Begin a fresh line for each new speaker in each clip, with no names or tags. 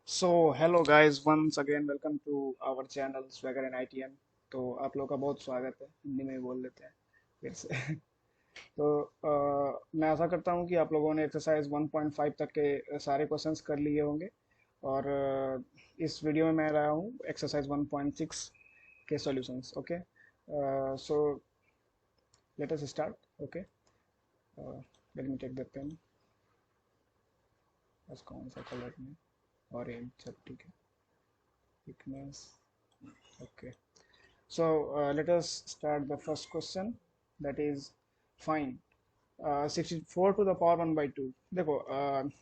So hello guys, once again welcome to our channel swagger and ITM. तो आप लोगों का बहुत स्वागत है। हिंदी में ही बोल लेते हैं फिर से। तो मैं आशा करता हूँ कि आप लोगों ने एक्सरसाइज 1.5 तक के सारे क्वेश्चंस कर लिए होंगे। और इस वीडियो में मैं रहा हूँ एक्सरसाइज 1.6 के solutions. Okay, so let us start. Okay, let me take the pen. बस कौन सा कलर में? ऑरेंज, सब ठीक है। Thickness, okay. So let us start the first question, that is fine 64 to the power 1 by 2। देखो,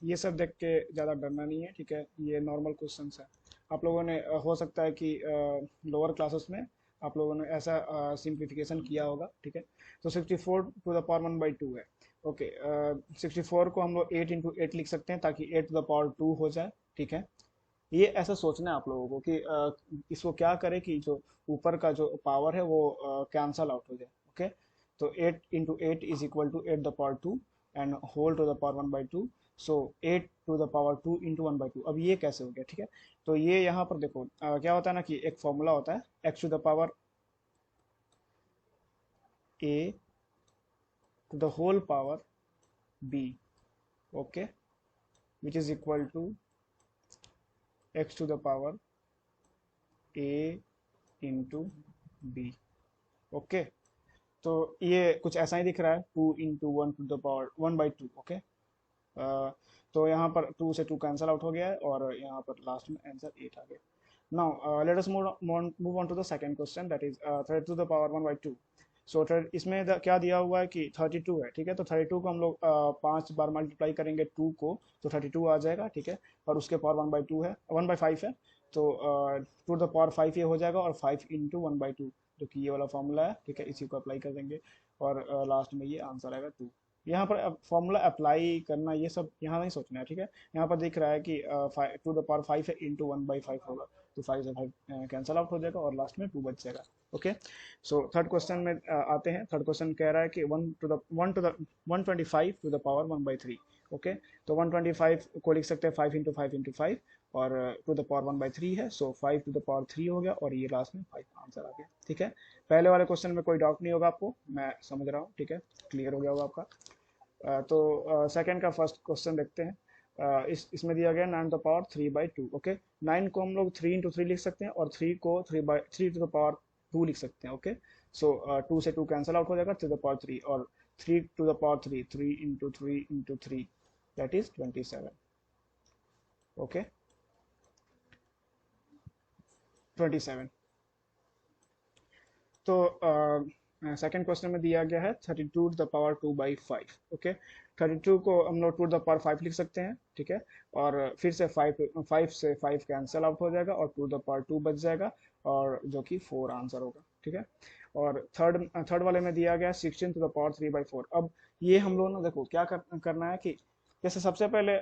ये सब देख के ज़्यादा डरना नहीं है, ठीक है। ये नॉर्मल क्वेश्चंस है। आप लोगों ने हो सकता है कि लोअर क्लासेस में आप लोगों ने ऐसा सिंप्लीफिकेशन किया होगा, ठीक है। तो 64 टू द पावर 1 बाई 2 है। ओके, 64 को हम लोग 8 इंटू 8 लिख सकते हैं ताकि 8 टू द पावर 2 हो जाए, ठीक है। ये ऐसा सोचना है आप लोगों को कि इसको क्या करे कि जो ऊपर का जो पावर है वो कैंसल आउट हो जाए। ओके, तो 8 into 8 is equal to 8 the power 2 and whole to the power 1 by 2। So 8 to the power 2 into 1 by 2। अब ये कैसे हो गया, ठीक है। तो ये यहाँ पर देखो, क्या होता है ना कि एक फॉर्मूला होता है X to the power A to the whole power B. Okay, which is equal to X to the power A into B. Okay, तो ये कुछ ऐसा ही दिख रहा है, 2 into 1 to the power 1 by 2। Okay, तो यहाँ पर 2 से 2 कैंसल आउट हो गया है और यहाँ पर लास्ट में आंसर 8 आ गया। Now let us move on to the second question, that is 32 to the power 1 by 2। So क्या क्या दिया हुआ है कि 32 है, ठीक है। तो 32 को हम लोग 5 बार मल्टीप्लाई करेंगे 2 को, तो 32 आ जाएगा, ठीक है। और उसके पावर 1 बाई 2 है, 1 बाई 5 है। तो 2 द पावर 5 ये हो जाएगा, और 5 इंटू 1 बाई 2, जो कि ये वाला फॉर्मूला है, ठीक है। इसी को अप्लाई कर देंगे और लास्ट में ये आंसर आएगा 2। यहाँ पर फॉर्मूला अप्लाई करना ये सब यहाँ नहीं सोचना है, ठीक है। यहाँ पर दिख रहा है कि 2 द पावर 5 है, इंटू 1 बाई 5 होगा। तो 5 से 5 कैंसल आउट हो जाएगा और लास्ट में 2 बच जाएगा। ओके, सो थर्ड क्वेश्चन में आते हैं। थर्ड क्वेश्चन कह रहा है कि 125 to the power 1 by 3। Okay, तो 125 को लिख सकते हैं 5 इंटू 5 इंटू 5, और टू द पावर 1 बाई 3 है। सो 5 टू द पावर 3 हो गया, और ये लास्ट में 5 आंसर आ गया, ठीक है। पहले वाले क्वेश्चन में कोई डाउट नहीं होगा आपको, मैं समझ रहा हूँ, ठीक है। क्लियर हो गया होगा आपका। तो सेकंड का फर्स्ट क्वेश्चन देखते हैं। इसमें दिया गया 9 to the power 3 by 2। Okay, 9 को हम लोग 3 इंटू 3 लिख सकते हैं, और 3 को 3 टू द पावर 2 लिख सकते हैं। ओके, सो 2 से 2 कैंसल आउट हो जाएगा, 3 टू द पावर 3, और 3 to the power 3, 3 into 3 into 3, that is 27। Okay, 27। तो सेकंड क्वेश्चन में दिया गया है 32 to the power 2 by 5। Okay, 32 को हम लोग 2 द पावर 5 लिख सकते हैं, ठीक है। और फिर से 5 कैंसल आउट हो जाएगा, और 2 द पावर 2 बच जाएगा, और जो कि 4 आंसर होगा, ठीक है। और थर्ड थर्ड वाले में दिया गया 16 टू द पावर 3 बाई 4। अब ये हम लोग ना देखो क्या करना है कि जैसे सबसे पहले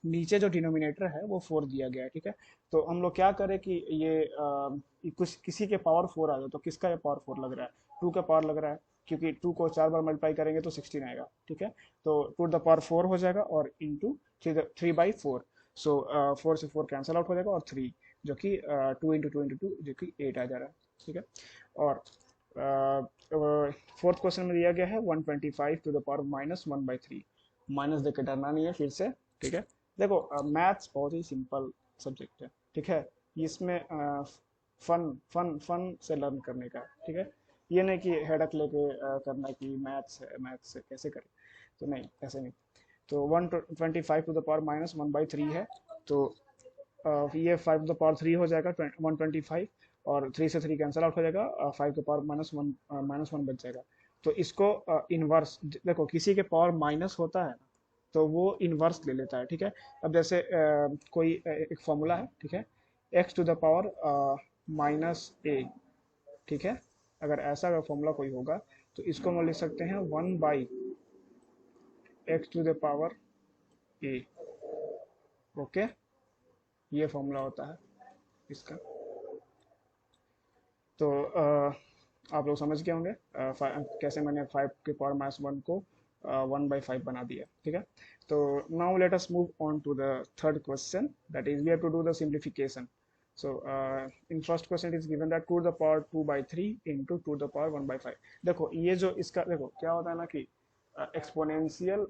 नीचे जो डिनोमिनेटर है वो 4 दिया गया है, ठीक है। तो हम लोग क्या करें कि ये कुछ किसी के पावर 4 आ जाए, तो किसका ये पावर 4 लग रहा है? 2 का पावर लग रहा है, क्योंकि 2 को 4 बार मल्टीप्लाई करेंगे तो 16 आएगा, ठीक है। तो 2 द पावर 4 हो जाएगा, और इंटू 3 बाई 4। सो 4 से 4 कैंसल आउट हो जाएगा, और 3, जो कि 2 इंटू 2 इंटू 2, जो कि 8 आ जा रहा है, ठीक है। और फोर्थ क्वेश्चन में दिया गया है 125 to the power -1 by 3। Minus देकर डरना नहीं है फिर से, ठीक है। देखो, मैथ्स बहुत ही सिंपल सब्जेक्ट है, ठीक है। इसमें फन फन फन से लर्न करने का है, ठीक है। ये नहीं कि हेडक लेके करना कि मैथ्स है, मैथ्स से कैसे करें, तो नहीं, ऐसे नहीं। तो 125 टू द पावर -1 बाई 3 है। तो ये 5 टू द पावर 3 हो जाएगा, 125, और 3 से 3 कैंसल आउट हो जाएगा, 5 के पावर -1 बच जाएगा। तो इसको इनवर्स, देखो किसी के पावर माइनस होता है ना, तो वो इनवर्स ले लेता है, ठीक है। अब जैसे कोई एक फॉर्मूला है, ठीक है। x to the power -a, ठीक है। अगर ऐसा अगर फॉर्मूला कोई होगा, तो इसको हम लिख सकते हैं 1 by x to the power a। Okay, ये फॉर्मूला होता है इसका। तो आप लोग समझ गए होंगे कैसे मैंने 5 के पावर -1 को 1/5 बना दिया, ठीक है। तो now let us move on to the third question, that is we have to do the simplification. So in first question it is given that 2 to the power 2/3 into 2 to the power 1/5। देखो ये जो इसका देखो क्या होता है ना कि एक्सपोनेंशियल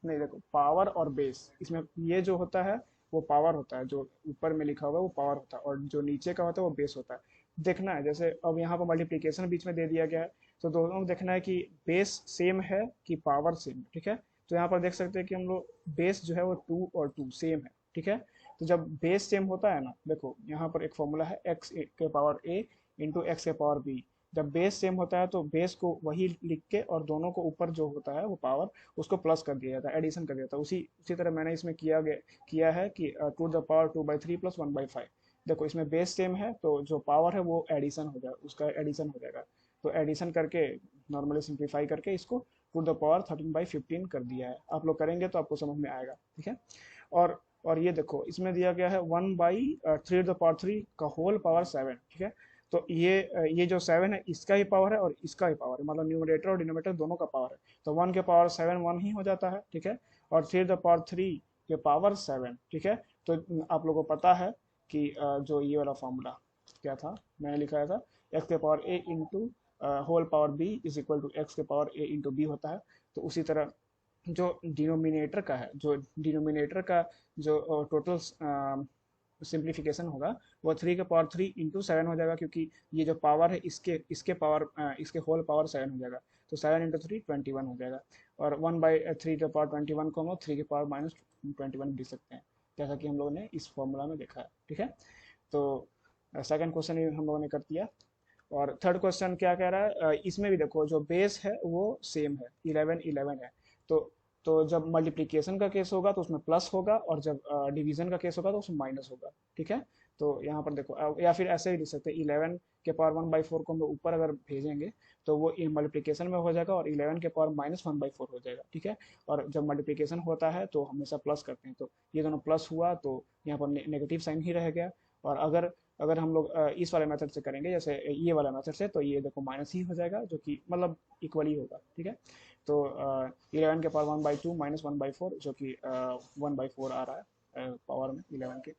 नहीं, देखो पावर और बेस, इसमें ये जो होता है वो पावर होता है, जो ऊपर में लिखा हुआ है वो पावर होता है, और जो नीचे का होता है वो बेस होता है। देखना है जैसे अब यहाँ पर मल्टीप्लीकेशन बीच में दे दिया गया है, तो दोनों को देखना है कि बेस सेम है कि पावर सेम, ठीक है। तो यहाँ पर देख सकते हैं कि हम लोग बेस जो है वो 2 और 2 सेम है, ठीक है। तो जब बेस सेम होता है ना, देखो यहाँ पर एक फॉर्मूला है एक्स के पावर ए इंटू एक्स के पावर बी। जब बेस सेम होता है तो बेस को वही लिख के और दोनों को ऊपर जो होता है वो पावर उसको प्लस कर दिया जाता है, एडिशन कर दिया जाता है। उसी उसी तरह मैंने इसमें किया है कि 2 द पावर 2/3 प्लस 1/5। देखो इसमें बेस सेम है तो जो पावर है वो एडिशन हो जाएगा, उसका एडिशन हो जाएगा। तो एडिशन करके नॉर्मली सिंप्लीफाई करके इसको 2 द पावर 13/15 कर दिया है। आप लोग करेंगे तो आपको समझ में आएगा, ठीक है। और ये देखो इसमें दिया गया है 1/3 द पावर 3 का होल पावर 7, ठीक है। तो ये जो 7 है इसका ही पावर है और इसका ही पावर है, मतलब न्यूमरेटर और डिनोमिनेटर दोनों का पावर है। तो 1 के पावर 7 1 ही हो जाता है, ठीक है। और 3 द पावर 3 के पावर 7, ठीक है। तो आप लोगों को पता है कि जो ये वाला फॉर्मूला क्या था, मैंने लिखाया था एक्स के power A into whole power B is equal to X के पावर ए इंटू बी होता है। तो उसी तरह जो डिनोमिनेटर का है, जो डिनोमिनेटर का जो टोटल सिंप्लीफिकेशन होगा वो 3 के पावर 3 इंटू 7 हो जाएगा, क्योंकि ये जो पावर है इसके होल पावर 7 हो जाएगा। तो 7 इंटू 3 21 हो जाएगा। और 1/3 के पावर 21 को हम लोग 3 के पावर -21 लिख सकते हैं, जैसा कि हम लोगों ने इस फॉर्मूला में देखा है, ठीक है। तो सेकंड क्वेश्चन हम लोगों ने कर दिया। और थर्ड क्वेश्चन क्या कह रहा है, इसमें भी देखो जो बेस है वो सेम है, 11 11 है। तो तो जब मल्टीप्लिकेशन का केस होगा तो उसमें प्लस होगा, और जब डिवीजन का केस होगा तो उसमें माइनस होगा, ठीक है। तो यहाँ पर देखो या फिर ऐसे ही लिख सकते हैं 11 के पावर 1/4 को हम लोग ऊपर अगर भेजेंगे तो वो मल्टीप्लिकेशन में हो जाएगा, और 11 के पावर -1/4 हो जाएगा, ठीक है। और जब मल्टीप्लिकेशन होता है तो हमेशा प्लस करते हैं, तो ये दोनों प्लस हुआ तो यहाँ पर नेगेटिव साइन ही रह गया। और अगर अगर हम लोग इस वाले मेथड से करेंगे, जैसे ये वाला मेथड से, तो ये देखो माइनस ही हो जाएगा, जो कि मतलब इक्वल ही होगा, ठीक है। तो 11 के पावर 1/2 -1/4, जो कि 1/4 आ रहा है पावर में 11 के।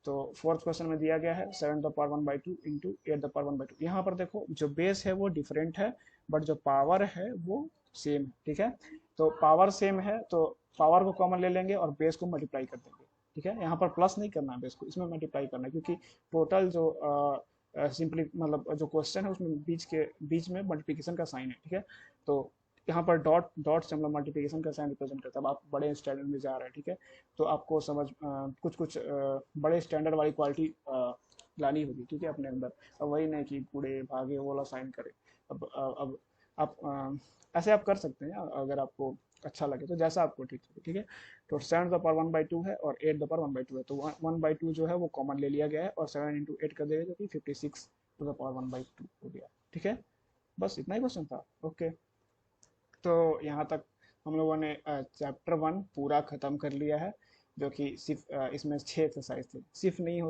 तो फोर्थ क्वेश्चन में दिया गया है 7 the power 1/2 into 8 the power 1/2। यहाँ पर देखो जो बेस है वो डिफरेंट है, बट जो पावर है वो सेम है, ठीक है। तो पावर सेम है तो पावर को कॉमन ले लेंगे और बेस को मल्टीप्लाई कर देंगे, ठीक है। यहाँ पर प्लस नहीं करना है बेस को, इसमें मल्टीप्लाई करना है, क्योंकि टोटल जो सिंपली मतलब जो क्वेश्चन है उसमें बीच में मल्टीप्लिकेशन का साइन है, ठीक है। तो यहाँ पर डॉट से मतलब मल्टीप्लिकेशन का साइन रिप्रेजेंट करता है। अब आप बड़े स्टैंडर्ड में जा रहे हैं, ठीक है। तो आपको समझ कुछ बड़े स्टैंडर्ड वाली क्वालिटी लानी होगी, ठीक है, अपने अंदर। अब वही नहीं कि कूड़े भागे वो वाला साइन करे। अब आप ऐसे आप कर सकते हैं अगर आपको अच्छा लगे, तो जैसा आपको ठीक लगे, ठीक है। तो 7 द पावर 1/2 है और 8 द पावर 1/2 है, तो 1/2 जो है वो कॉमन ले लिया गया है, और 7 इंटू 8 कर देगा, जो कि 56 टू द पावर 1/2 हो गया, ठीक है। बस इतना ही क्वेश्चन था, ओके। तो यहाँ तक हम लोगों ने चैप्टर 1 पूरा ख़त्म कर लिया है, जो कि सिर्फ इसमें 6 एक्सरसाइज थे। सिर्फ नहीं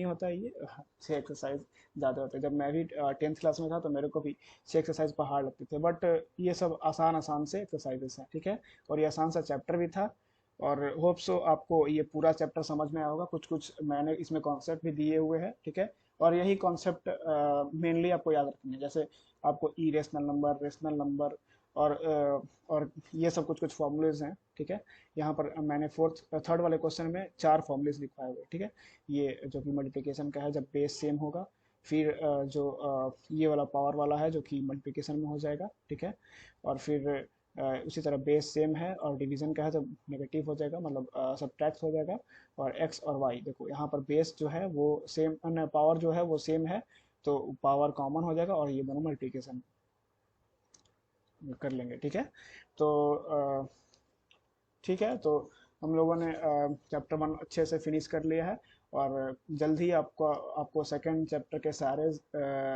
होता ये 6 एक्सरसाइज ज़्यादा होते हैं। जब मैं भी 10th क्लास में था तो मेरे को भी 6 एक्सरसाइज पहाड़ लगते थे, बट ये सब आसान आसान से एक्सरसाइजेस हैं, ठीक है। और ये आसान सा चैप्टर भी था, और होप सो आपको ये पूरा चैप्टर समझ में आया होगा। कुछ कुछ मैंने इसमें कॉन्सेप्ट भी दिए हुए हैं, ठीक है। और यही कॉन्सेप्ट मेनली आपको याद रखने हैं, जैसे आपको इरेशनल नंबर, रेशनल नंबर, और ये सब कुछ कुछ फॉर्मूलेज हैं, ठीक है। यहाँ पर मैंने थर्ड वाले क्वेश्चन में 4 फॉर्मूलेज लिखवाए हुए, ठीक है। ये जो कि मल्टीप्लिकेशन का है जब बेस सेम होगा, फिर ये वाला पावर वाला है जो कि मल्टीप्लिकेशन में हो जाएगा, ठीक है। और फिर उसी तरह बेस सेम है और डिवीजन का है जब नेगेटिव हो जाएगा, मतलब सब्ट्रैक्ट हो जाएगा। और एक्स और वाई, देखो यहाँ पर बेस जो है वो सेम, पावर जो है वो सेम है, तो पावर कॉमन हो जाएगा और ये दोनों मल्टीप्लिकेशन कर लेंगे, ठीक है। तो ठीक है, तो हम लोगों ने चैप्टर 1 अच्छे से फिनिश कर लिया है, और जल्द ही आपको सेकंड चैप्टर के सारे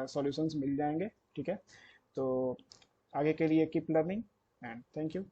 सॉल्यूशंस मिल जाएंगे, ठीक है। तो आगे के लिए keep learning and thank you.